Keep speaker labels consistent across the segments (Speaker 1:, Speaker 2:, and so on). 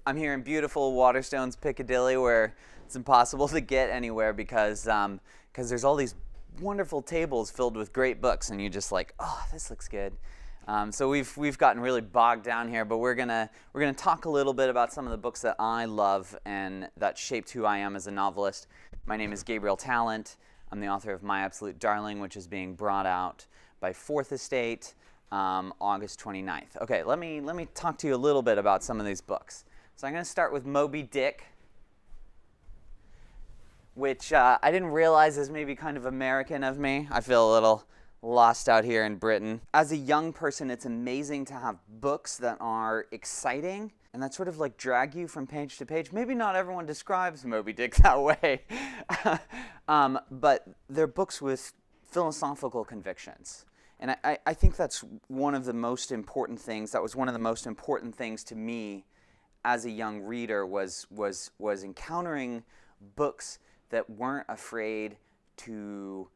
Speaker 1: I'm here in beautiful Waterstones, Piccadilly, where it's impossible to get anywhere because there's all these wonderful tables filled with great books, and you just like, oh, this looks good. So we've gotten really bogged down here, but we're gonna talk a little bit about some of the books that I love and that shaped who I am as a novelist. My name is Gabriel Tallent. I'm the author of My Absolute Darling, which is being brought out by Fourth Estate August 29th. Okay, let me talk to you a little bit about some of these books. So I'm going to start with Moby Dick, which I didn't realize is maybe kind of American of me. I feel a little lost out here in Britain. As a young person, it's amazing to have books that are exciting and that sort of like drag you from page to page. Maybe not everyone describes Moby Dick that way, but they're books with philosophical convictions. And I think that's one of the most important things. That was one of the most important things to me as a young reader was encountering books that weren't afraid to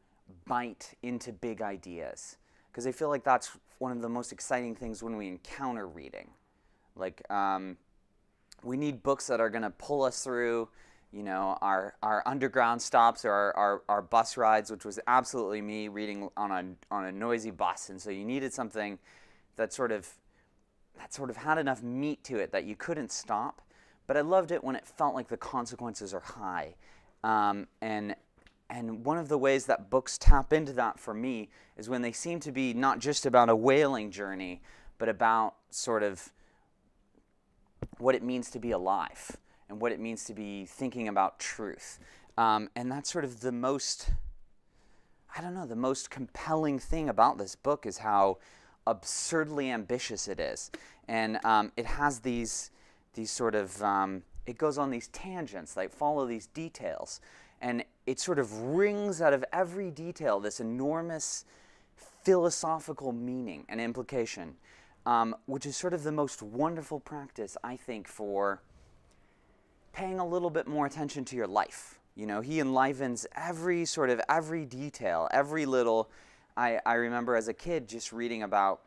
Speaker 1: bite into big ideas. Because I feel like that's one of the most exciting things when we encounter reading. Like, we need books that are going to pull us through, you know, our underground stops or our bus rides, which was absolutely me reading on a noisy bus. And so you needed something that sort of had enough meat to it that you couldn't stop. But I loved it when it felt like the consequences are high. And one of the ways that books tap into that for me is when they seem to be not just about a whaling journey, but about sort of what it means to be alive and what it means to be thinking about truth. And that's sort of the most compelling thing about this book is how absurdly ambitious it is. And it has these sort of, it goes on these tangents, like follow these details. And it sort of wrings out of every detail this enormous philosophical meaning and implication, which is sort of the most wonderful practice, I think, for paying a little bit more attention to your life. You know, he enlivens every detail, every little. I remember as a kid just reading about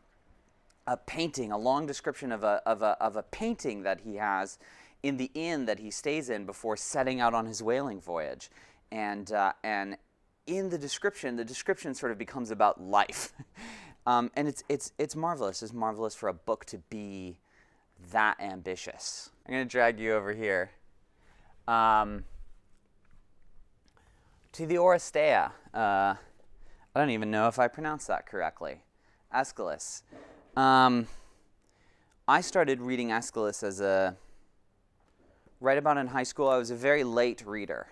Speaker 1: a painting, a long description of a painting that he has in the inn that he stays in before setting out on his whaling voyage, and in the description sort of becomes about life, and it's marvelous. It's marvelous for a book to be that ambitious. I'm going to drag you over here to the Oresteia. I don't even know if I pronounced that correctly. Aeschylus. I started reading Aeschylus right about in high school. I was a very late reader.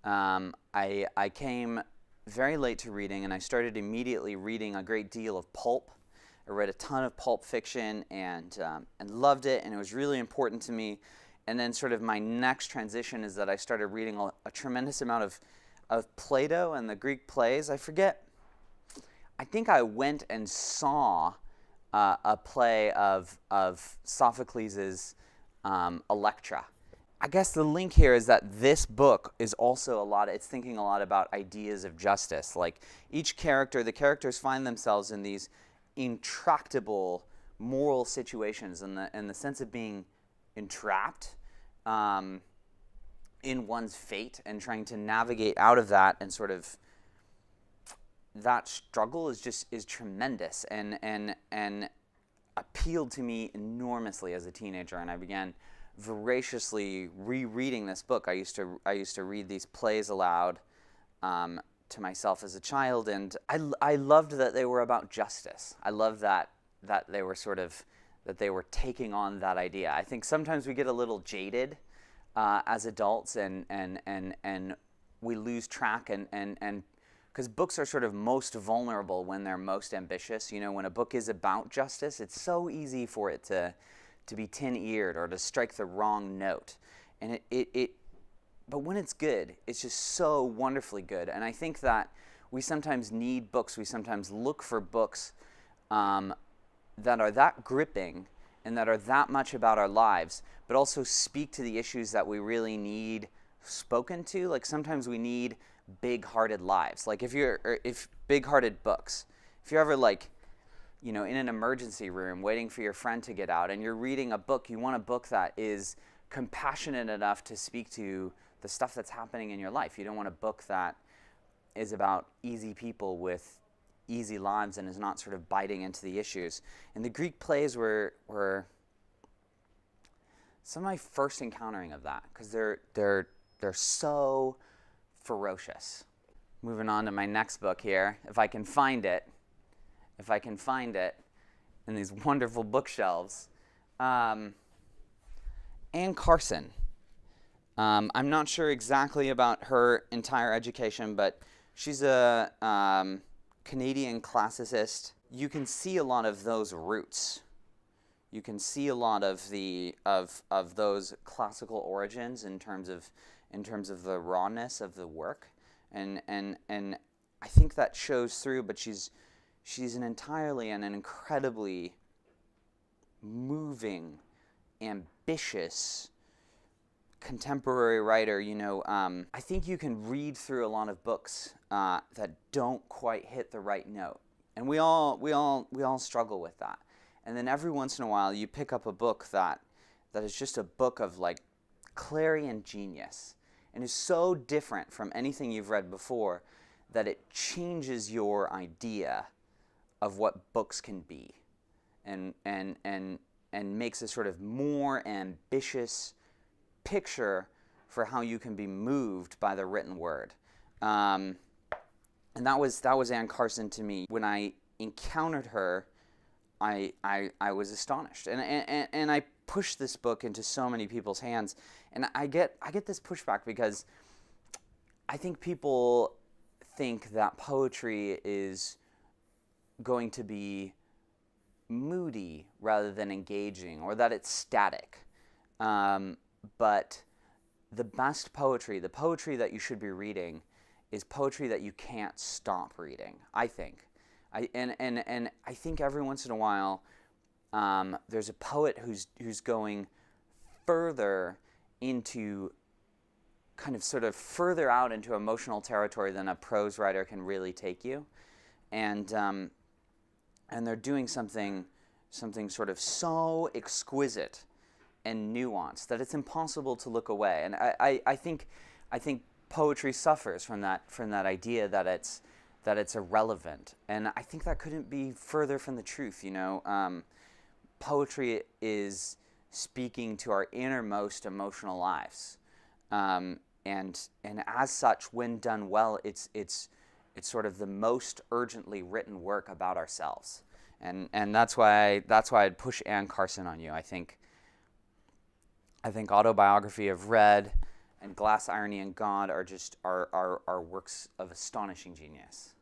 Speaker 1: I came very late to reading, and I started immediately reading a great deal of pulp. I read a ton of pulp fiction and loved it, and it was really important to me. And then sort of my next transition is that I started reading a tremendous amount of Plato and the Greek plays. I think I went and saw a play of Sophocles' Electra. I guess the link here is that this book is also it's thinking a lot about ideas of justice. Like the characters find themselves in these intractable moral situations in the sense of being entrapped in one's fate and trying to navigate out of that, and sort of that struggle is tremendous and appealed to me enormously as a teenager, and I began voraciously rereading this book. I used to read these plays aloud to myself as a child, and I loved that they were about justice. I loved that they were that they were taking on that idea. I think sometimes we get a little jaded as adults, and we lose track, and because books are sort of most vulnerable when they're most ambitious. You know, when a book is about justice, it's so easy for it to be tin-eared or to strike the wrong note. And but when it's good, it's just so wonderfully good. And I think that we sometimes need books, we sometimes look for books that are that gripping and that are that much about our lives, but also speak to the issues that we really need spoken to. Like sometimes we need big-hearted lives. Like if big-hearted books. If you're ever like in an emergency room waiting for your friend to get out, and you're reading a book. You want a book that is compassionate enough to speak to the stuff that's happening in your life. You don't want a book that is about easy people with easy lives and is not sort of biting into the issues. And the Greek plays were some of my first encountering of that, because they're so ferocious. Moving on to my next book here, if I can find it in these wonderful bookshelves. Anne Carson. I'm not sure exactly about her entire education, but she's a Canadian classicist. You can see a lot of those roots. You can see a lot of the of those classical origins in terms of the rawness of the work, and I think that shows through. But she's an entirely and an incredibly moving, ambitious contemporary writer. I think you can read through a lot of books that don't quite hit the right note, and we all struggle with that. And then every once in a while, you pick up a book that is just a book of like clarion genius, and is so different from anything you've read before that it changes your idea of what books can be, and makes a sort of more ambitious picture for how you can be moved by the written word. And that was Anne Carson to me. When I encountered her, I was astonished, and I pushed this book into so many people's hands, and I get this pushback because I think people think that poetry is going to be moody rather than engaging, or that it's static. But the best poetry, the poetry that you should be reading, is poetry that you can't stop reading, I think. I think every once in a while, there's a poet who's going further into kind of sort of further out into emotional territory than a prose writer can really take you, and they're doing something sort of so exquisite and nuanced that it's impossible to look away. And I think poetry suffers from that idea that it's irrelevant, and I think that couldn't be further from the truth. Poetry is speaking to our innermost emotional lives, and as such, when done well, it's sort of the most urgently written work about ourselves, and that's why I'd push Anne Carson on you. I think Autobiography of Red and Glass, Irony, and God are works of astonishing genius.